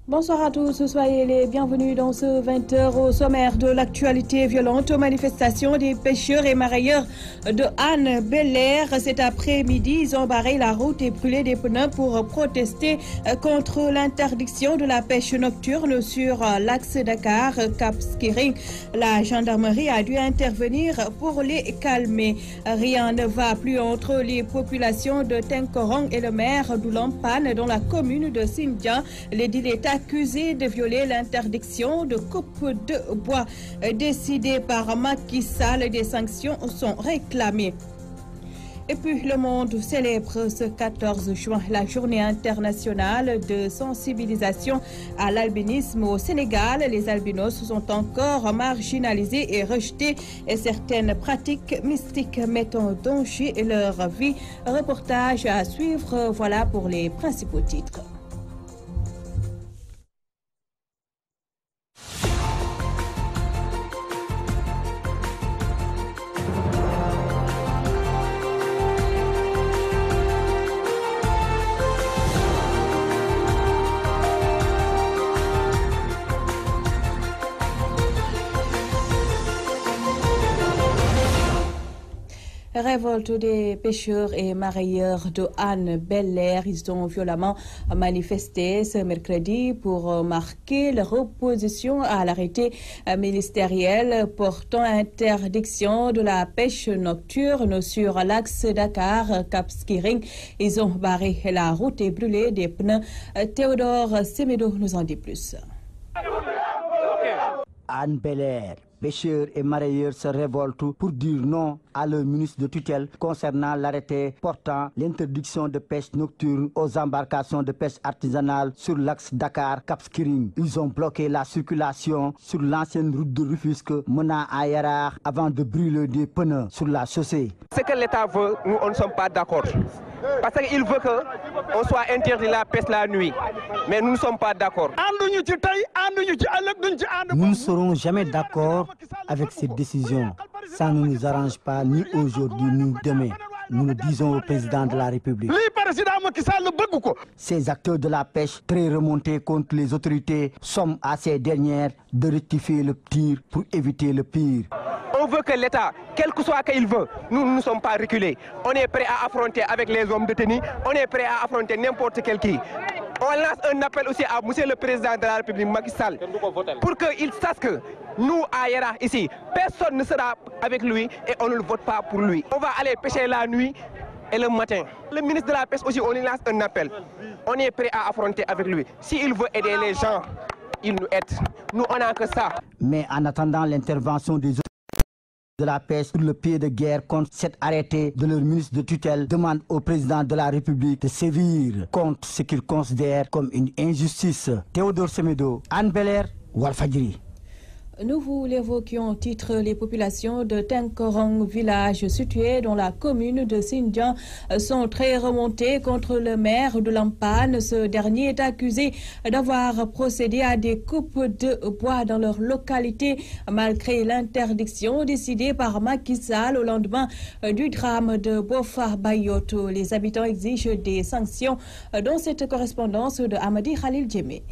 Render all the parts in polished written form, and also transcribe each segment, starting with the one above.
Bonsoir à tous, soyez les bienvenus dans ce 20h au sommaire de l'actualité violente aux manifestations des pêcheurs et marailleurs de Anne Belair. Cet après-midi, ils ont barré la route et brûlé des pneus pour protester contre l'interdiction de la pêche nocturne sur l'axe Dakar-Cap Skirring. La gendarmerie a dû intervenir pour les calmer. Rien ne va plus entre les populations de Tenkorong et le maire d'Oulampan dans la commune de Sindian. L'édile est accusé de violer l'interdiction de coupe de bois décidée par Macky Sall. Des sanctions sont réclamées. Et puis le monde célèbre ce 14 juin la journée internationale de sensibilisation à l'albinisme au Sénégal. Les albinos sont encore marginalisés et rejetés et certaines pratiques mystiques mettent en danger leur vie. Reportage à suivre, voilà pour les principaux titres. Révolte des pêcheurs et marailleurs de Anne Belair. Ils ont violemment manifesté ce mercredi pour marquer leur opposition à l'arrêté ministériel portant interdiction de la pêche nocturne sur l'axe Dakar-Cap Skirring. Ils ont barré la route et brûlé des pneus. Théodore Semedo nous en dit plus. Anne Belair, pêcheurs et marailleurs se révoltent pour dire non à leur ministre de tutelle concernant l'arrêté portant l'interdiction de pêche nocturne aux embarcations de pêche artisanale sur l'axe Dakar-Cap Skirring. Ils ont bloqué la circulation sur l'ancienne route de Rufisque menant à Yarar avant de brûler des pneus sur la chaussée. Ce que l'État veut, nous on ne sommes pas d'accord. Parce qu'il veut qu'on soit interdit la pêche la nuit. Mais nous ne sommes pas d'accord. Nous ne serons jamais d'accord avec cette décision. Ça ne nous arrange pas ni aujourd'hui ni demain. Nous le disons au président de la République. Ces acteurs de la pêche très remontés contre les autorités somment à ces dernières de rectifier le tir pour éviter le pire. On veut que l'État, quel que soit qu'il veut, nous ne sommes pas reculés. On est prêt à affronter avec les hommes détenus, on est prêt à affronter n'importe quel qui. On lance un appel aussi à monsieur le président de la République, Macky Sall, pour qu'il sache que nous, à Yara, ici, personne ne sera avec lui et on ne le vote pas pour lui. On va aller pêcher la nuit et le matin. Le ministre de la Pêche aussi, on lui lance un appel. On est prêt à affronter avec lui. S'il veut aider les gens, il nous aide. Nous, on n'a que ça. Mais en attendant l'intervention des autorités de la pêche sur le pied de guerre contre cet arrêté de leur ministre de tutelle, demande au président de la République de sévir contre ce qu'il considère comme une injustice. Théodore Semedo, Anne Belair, Walfadjri. Nous vous l'évoquions titre, les populations de Tenkorong, village situé dans la commune de Sindian, sont très remontées contre le maire de Lampan. Ce dernier est accusé d'avoir procédé à des coupes de bois dans leur localité, malgré l'interdiction décidée par Macky Sall au lendemain du drame de Bofa Bayoto. Les habitants exigent des sanctions. Dans cette correspondance de Amadi Khalil Djemé.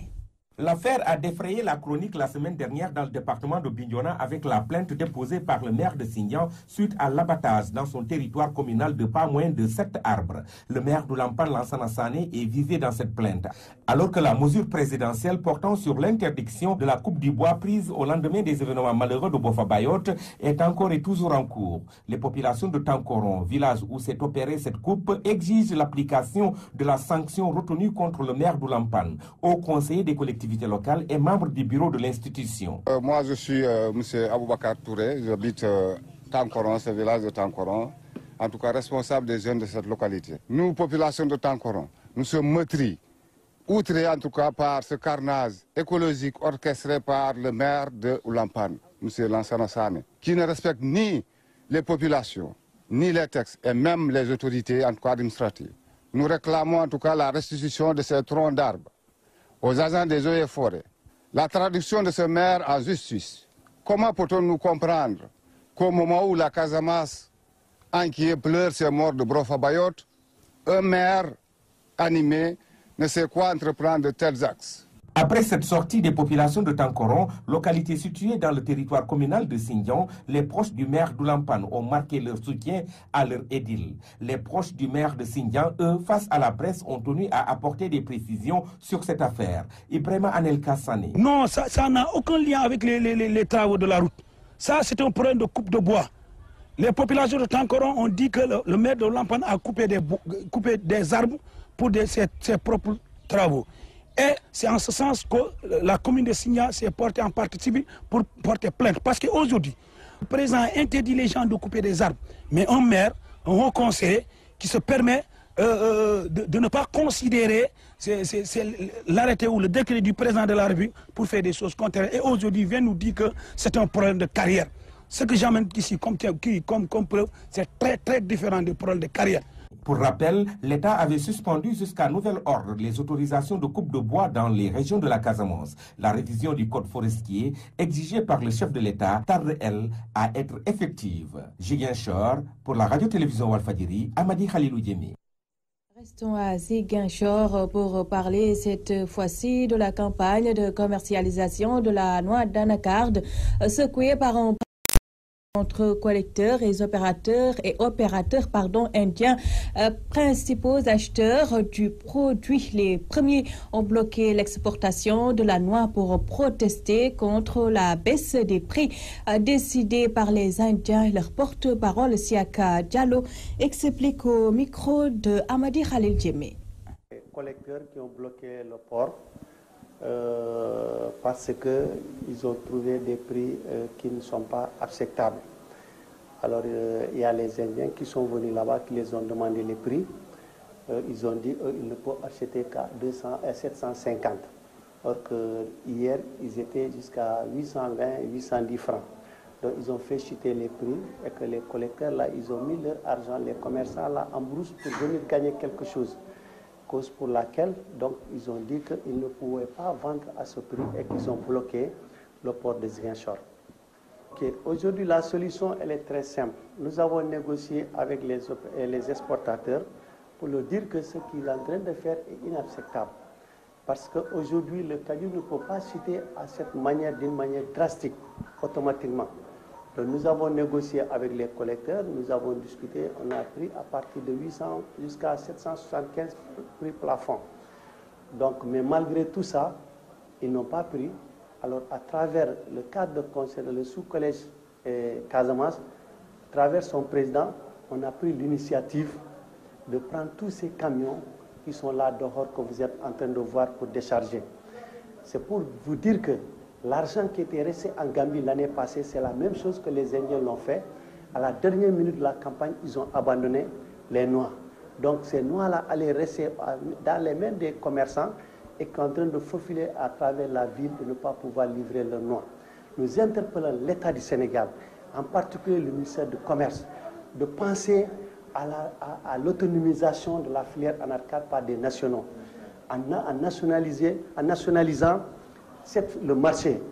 L'affaire a défrayé la chronique la semaine dernière dans le département de Bignona avec la plainte déposée par le maire de Sindian suite à l'abattage dans son territoire communal de pas moins de 7 arbres. Le maire d'Oulampan, Lansana Sané, est visé dans cette plainte. Alors que la mesure présidentielle portant sur l'interdiction de la coupe du bois prise au lendemain des événements malheureux de Bofa Bayotte est encore et toujours en cours. Les populations de Tenkorong, village où s'est opérée cette coupe, exigent l'application de la sanction retenue contre le maire d'Oulampan. Au conseiller des collectivités locale et membre du bureau de l'institution. Moi, je suis M. Aboubakar Touré, j'habite Tenkorong, ce village de Tenkorong, en tout cas responsable des jeunes de cette localité. Nous, population de Tenkorong, nous sommes meurtris, outrés en tout cas par ce carnage écologique orchestré par le maire de Oulampan, M. Lansana Sané, qui ne respecte ni les populations, ni les textes, et même les autorités en tout cas administratives. Nous réclamons en tout cas la restitution de ces troncs d'arbres aux agents des eaux et forêts, la traduction de ce maire en justice. Comment peut-on nous comprendre qu'au moment où la Casamance, inquiet, pleure ses morts de Bofa Bayotte, un maire animé ne sait quoi entreprendre de tels axes? Après cette sortie des populations de Tankoron, localité située dans le territoire communal de Sindian, les proches du maire d'Oulampan ont marqué leur soutien à leur édile. Les proches du maire de Sindian, eux, face à la presse, ont tenu à apporter des précisions sur cette affaire. Ibrahima Anelka Sané. Non, ça n'a aucun lien avec les travaux de la route. Ça, c'est un problème de coupe de bois. Les populations de Tankoron ont dit que le maire de Oulampan a coupé des arbres pour ses propres travaux. Et c'est en ce sens que la commune de Sindian s'est portée en partie civile pour porter plainte. Parce qu'aujourd'hui, le président interdit les gens de couper des arbres. Mais un maire, un haut conseiller qui se permet de ne pas considérer l'arrêté ou le décret du président de la République pour faire des choses contraires. Et aujourd'hui, vient nous dire que c'est un problème de carrière. Ce que j'amène ici comme preuve, c'est très différent du problème de carrière. Pour rappel, l'État avait suspendu jusqu'à nouvel ordre les autorisations de coupe de bois dans les régions de la Casamance. La révision du code forestier, exigée par le chef de l'État, tarde, elle, à être effective. Ziguinchor, pour la radio-télévision Walfadjri, Amadi Khalilou Diémé. Restons à Ziguinchor pour parler cette fois-ci de la campagne de commercialisation de la noix d'anacarde secouée par un entre collecteurs et opérateurs indiens, principaux acheteurs du produit. Les premiers ont bloqué l'exportation de la noix pour protester contre la baisse des prix décidée par les Indiens. Leur porte-parole, Siaka Diallo, explique au micro de Amadi Khalil Djemé. Les collecteurs qui ont bloqué le port parce qu'ils ont trouvé des prix qui ne sont pas acceptables. Alors il y a les Indiens qui sont venus là-bas, qui les ont demandé les prix. Ils ont dit qu'ils ne peuvent acheter qu'à 200 et 750. Alors que hier, ils étaient jusqu'à 820 et 810 francs. Donc ils ont fait chuter les prix et que les collecteurs là, ils ont mis leur argent, les commerçants là en brousse pour venir gagner quelque chose. Cause pour laquelle, donc, ils ont dit qu'ils ne pouvaient pas vendre à ce prix et qu'ils ont bloqué le port de Ziguinchor. Aujourd'hui, la solution, elle est très simple. Nous avons négocié avec les exportateurs pour leur dire que ce qu'il est en train de faire est inacceptable. Parce qu'aujourd'hui, le calibre ne peut pas chuter à cette manière, d'une manière drastique, automatiquement. Donc, nous avons négocié avec les collecteurs, nous avons discuté, on a pris à partir de 800 jusqu'à 775 prix plafond. Donc, mais malgré tout ça, ils n'ont pas pris. Alors, à travers le cadre de conseil, le sous-collège Casamance, à travers son président, on a pris l'initiative de prendre tous ces camions qui sont là dehors que vous êtes en train de voir pour décharger. C'est pour vous dire que l'argent qui était resté en Gambie l'année passée, c'est la même chose que les Indiens l'ont fait. À la dernière minute de la campagne, ils ont abandonné les noix. Donc ces noix-là allaient rester dans les mains des commerçants et qui sont en train de faufiler à travers la ville de ne pas pouvoir livrer leurs noix. Nous interpellons l'État du Sénégal, en particulier le ministère du Commerce, de penser à l'autonomisation de la filière anacarde par des nationaux, en nationalisant le marché.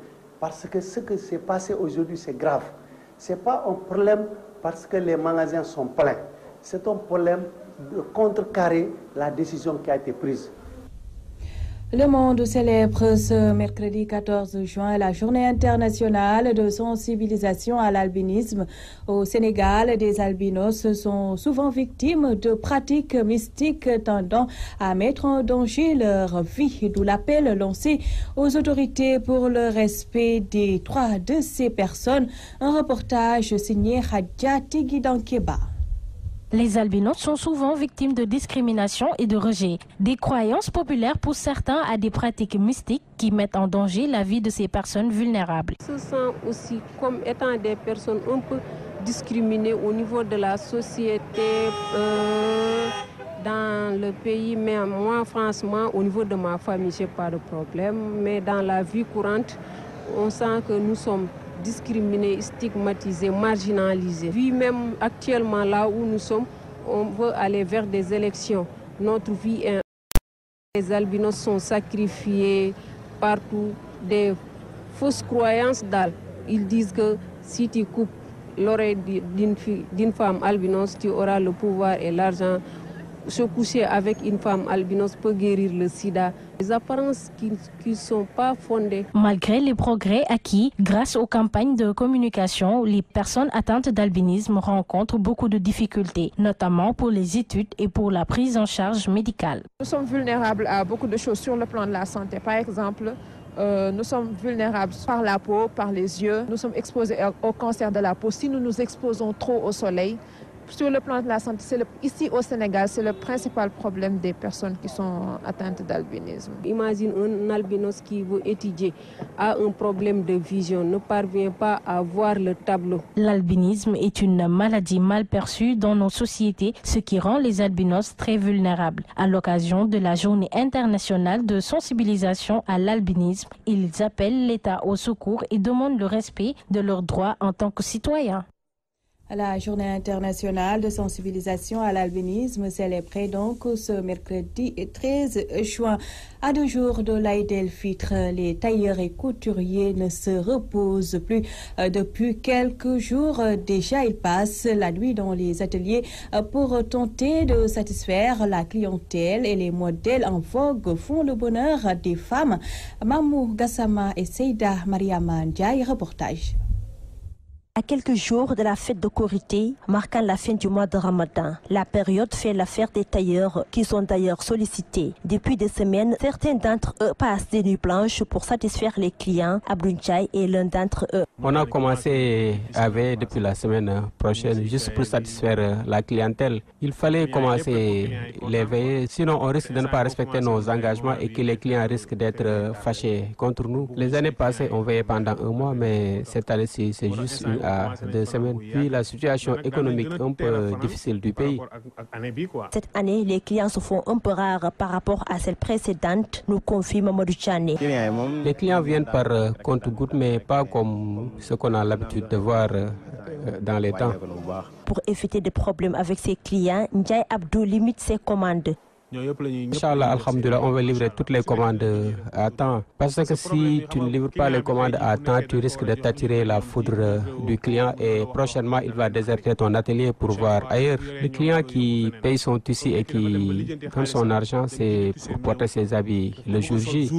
Parce que ce qui s'est passé aujourd'hui, c'est grave. Ce n'est pas un problème parce que les magasins sont pleins. C'est un problème de contrecarrer la décision qui a été prise. Le monde célèbre ce mercredi 14 juin la journée internationale de sensibilisation à l'albinisme. Au Sénégal, des albinos sont souvent victimes de pratiques mystiques tendant à mettre en danger leur vie, d'où l'appel lancé aux autorités pour le respect des droits de ces personnes. Un reportage signé Hadja Tigui-Dankeba. Les albinos sont souvent victimes de discrimination et de rejet. Des croyances populaires poussent certains à des pratiques mystiques qui mettent en danger la vie de ces personnes vulnérables. Se sent aussi comme étant des personnes un peu discriminées au niveau de la société, dans le pays. Mais moi, franchement, au niveau de ma famille, je n'ai pas de problème. Mais dans la vie courante, on sent que nous sommes discriminés, stigmatisés, marginalisés. Puis même actuellement là où nous sommes, on veut aller vers des élections. Notre vie est... Les albinos sont sacrifiés partout, des fausses croyances d'al. Ils disent que si tu coupes l'oreille d'une femme albinos, tu auras le pouvoir et l'argent. se coucher avec une femme albinos peut guérir le sida. Des apparences qui ne sont pas fondées. Malgré les progrès acquis grâce aux campagnes de communication, les personnes atteintes d'albinisme rencontrent beaucoup de difficultés, notamment pour les études et pour la prise en charge médicale. Nous sommes vulnérables à beaucoup de choses sur le plan de la santé. Par exemple, nous sommes vulnérables par la peau, par les yeux. Nous sommes exposés au cancer de la peau. Si nous nous exposons trop au soleil, sur le plan de la santé, ici au Sénégal, c'est le principal problème des personnes qui sont atteintes d'albinisme. Imagine un albinos qui veut étudier, a un problème de vision, ne parvient pas à voir le tableau. L'albinisme est une maladie mal perçue dans nos sociétés, ce qui rend les albinos très vulnérables. À l'occasion de la Journée internationale de sensibilisation à l'albinisme, ils appellent l'État au secours et demandent le respect de leurs droits en tant que citoyens. La Journée internationale de sensibilisation à l'albinisme célébrée donc ce mercredi 13 juin. À 2 jours de l'Aïd el-Fitr, les tailleurs et couturiers ne se reposent plus. Depuis quelques jours déjà, ils passent la nuit dans les ateliers pour tenter de satisfaire la clientèle et les modèles en vogue font le bonheur des femmes. Mamou Gassama et Seyda Mariama Ndiaye, reportage. À quelques jours de la fête de Korité, marquant la fin du mois de Ramadan, la période fait l'affaire des tailleurs qui sont d'ailleurs sollicités. Depuis des semaines, certains d'entre eux passent des nuits blanches pour satisfaire les clients. Abdou Ndiaye est l'un d'entre eux. On a commencé à veiller depuis la semaine prochaine juste pour satisfaire la clientèle. Il fallait commencer les veillées, sinon on risque de ne pas respecter nos engagements et que les clients risquent d'être fâchés contre nous. Les années passées, on veillait pendant un mois, mais cette année-ci, c'est juste une à 2 semaines. Puis la situation économique un peu difficile du pays. Cette année, les clients se font un peu rares par rapport à celle précédente, nous confie Mamadou Tchane. Les clients viennent par compte-gouttes, mais pas comme ce qu'on a l'habitude de voir dans les temps. Pour éviter des problèmes avec ses clients, Ndiaye Abdou limite ses commandes. Inch'Allah, alhamdoulilah, on va livrer toutes les commandes à temps. Parce que si tu ne livres pas les commandes à temps, tu risques de t'attirer la foudre du client et prochainement, il va déserter ton atelier pour voir ailleurs. Le client qui paye son tissu et qui donne son argent, c'est pour porter ses habits le jour J.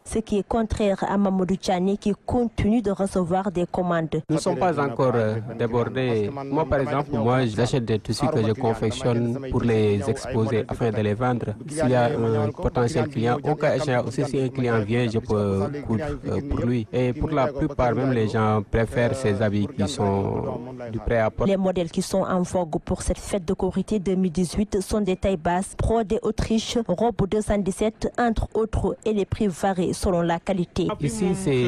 Ce qui est contraire à Mamadou Tchane qui continue de recevoir des commandes. Nous ne sommes pas encore débordés. Moi, par exemple, j'achète des tissus que je confectionne pour les exposer afin de les vendre. S'il y a un potentiel client, au cas échéant aussi, si un client vient, je peux coudre pour lui. Et pour la plupart, même les gens préfèrent ces habits qui sont du prêt-à-porter. Les modèles qui sont en vogue pour cette fête de Korité 2018 sont des tailles basses, brodées Autriche, robe 217, entre autres, et les prix varient selon la qualité. Ici, c'est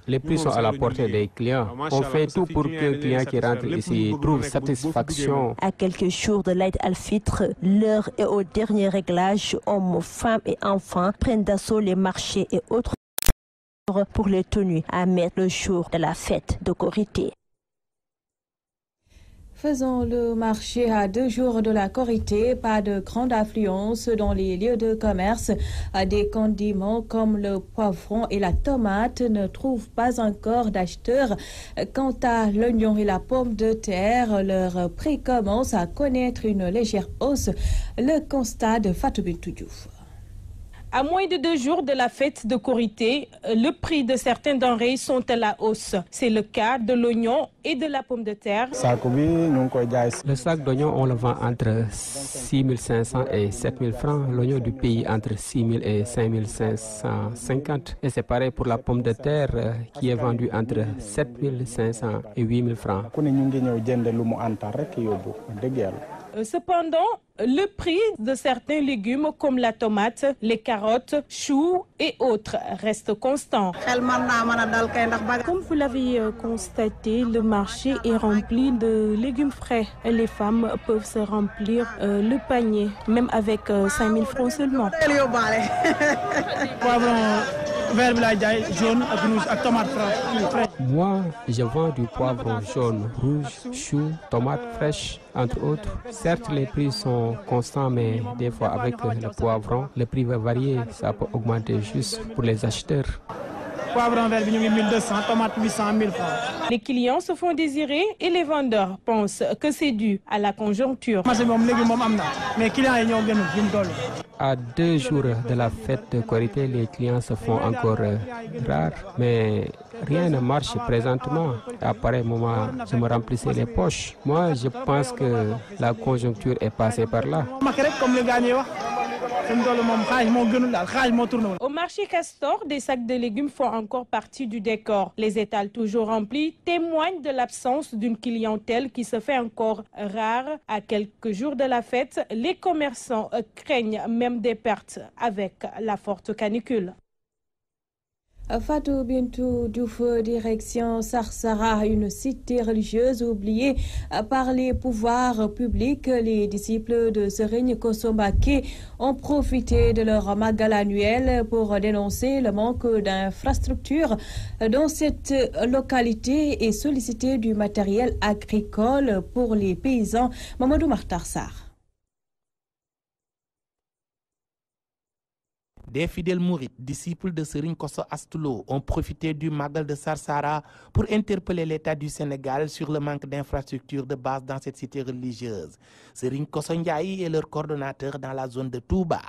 les prix sont à la portée des clients. On fait tout pour que le client qui rentre ici trouve satisfaction. À quelques jours de l'Aïd al-Fitr, l'heure est au dernier réglage. Hommes, femmes et enfants prennent d'assaut les marchés et autres pour les tenues à mettre le jour de la fête de Korité. Faisons le marché à 2 jours de la Korité, pas de grande affluence dans les lieux de commerce. Des condiments comme le poivron et la tomate ne trouvent pas encore d'acheteurs. Quant à l'oignon et la pomme de terre, leur prix commence à connaître une légère hausse. Le constat de Fatou Bintou Diouf. À moins de 2 jours de la fête de Korité, le prix de certains denrées sont à la hausse. C'est le cas de l'oignon et de la pomme de terre. Le sac d'oignon, on le vend entre 6 500 et 7 000 francs. L'oignon du pays entre 6 000 et 5 550. Et c'est pareil pour la pomme de terre qui est vendue entre 7 500 et 8 000 francs. Cependant, le prix de certains légumes comme la tomate, les carottes, choux et autres reste constant. Comme vous l'avez constaté, le marché est rempli de légumes frais. Les femmes peuvent se remplir le panier, même avec 5 000 francs seulement. Moi, je vends du poivron jaune, rouge, chou, tomates fraîches, entre autres. Certes, les prix sont constants, mais des fois avec le poivron, le prix va varier. Ça peut augmenter juste pour les acheteurs. poivron vert 1200, tomates 800, 1000 francs. Les clients se font désirer et les vendeurs pensent que c'est dû à la conjoncture. À 2 jours de la fête de Korité, les clients se font encore rares, mais rien ne marche présentement. À pareil moment, je me remplissais les poches. Moi, je pense que la conjoncture est passée par là. Au marché Castor, des sacs de légumes font encore partie du décor. Les étals toujours remplis témoignent de l'absence d'une clientèle qui se fait encore rare. À quelques jours de la fête, les commerçants craignent même des pertes avec la forte canicule. Fatou Bintou Diouf, direction Sarsara, une cité religieuse oubliée par les pouvoirs publics. Les disciples de Serigne Kosso Mbacké ont profité de leur magal annuel pour dénoncer le manque d'infrastructures dans cette localité et solliciter du matériel agricole pour les paysans. Mamadou Makhtar Sarr. Des fidèles mourides, disciples de Serigne Kosso Astou Lo, ont profité du Magal de Sarsara pour interpeller l'État du Sénégal sur le manque d'infrastructures de base dans cette cité religieuse. Serigne Kosso Ndiaye est leur coordonnateur dans la zone de Touba.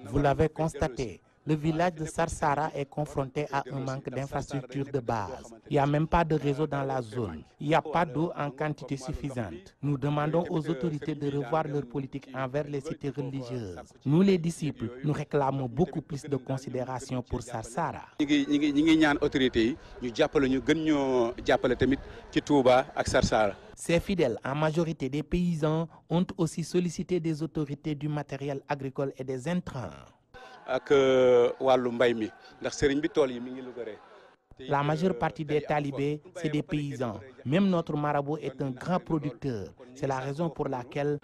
Vous l'avez constaté. Le village de Sarsara est confronté à un manque d'infrastructures de base. Il n'y a même pas de réseau dans la zone. Il n'y a pas d'eau en quantité suffisante. Nous demandons aux autorités de revoir leur politique envers les cités religieuses. Nous, les disciples, nous réclamons beaucoup plus de considération pour Sarsara. Ces fidèles, en majorité des paysans, ont aussi sollicité des autorités du matériel agricole et des intrants. La majeure partie des talibés, c'est des paysans. Même notre marabout est un grand producteur. C'est la raison pour laquelle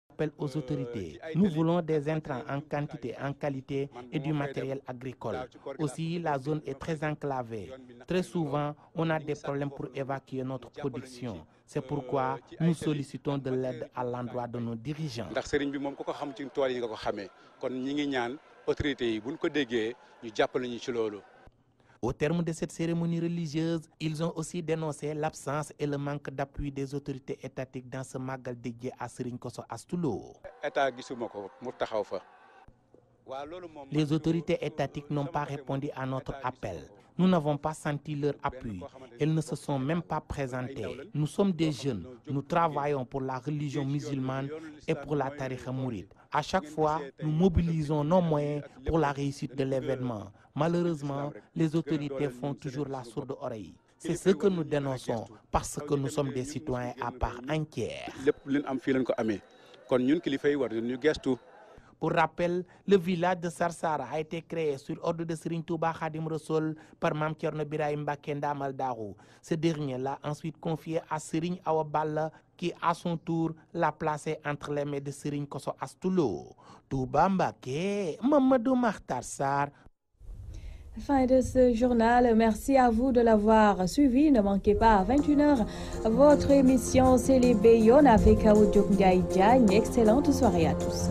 on appelle aux autorités. Nous voulons des intrants en quantité, en qualité et du matériel agricole. Aussi, la zone est très enclavée. Très souvent, on a des problèmes pour évacuer notre production. C'est pourquoi nous sollicitons de l'aide à l'endroit de nos dirigeants. Au terme de cette cérémonie religieuse, ils ont aussi dénoncé l'absence et le manque d'appui des autorités étatiques dans ce magal dédié à Serigne Kosso Astou Lo. Les autorités étatiques n'ont pas répondu à notre appel. Nous n'avons pas senti leur appui. Elles ne se sont même pas présentées. Nous sommes des jeunes. Nous travaillons pour la religion musulmane et pour la tariqa mouride. À chaque fois, nous mobilisons nos moyens pour la réussite de l'événement. Malheureusement, les autorités font toujours la sourde oreille. C'est ce que nous dénonçons parce que nous sommes des citoyens à part entière. Pour rappel, le village de Sarsara a été créé sur ordre de Serigne Touba Khadim Rassoul par Mame Thierno Birahim Mbacké Ndamal Darou. Ce dernier l'a ensuite confié à Serigne Awa Balla qui, à son tour, l'a placé entre les mains de Serigne Kosso Astou Lo. Touba Mbacké, Mamadou Makhtar Sarr. Fin de ce journal. Merci à vous de l'avoir suivi. Ne manquez pas à 21h votre émission C'est les Bayonnes avec Aoudiouk Ndiaye Diagne. Excellente soirée à tous.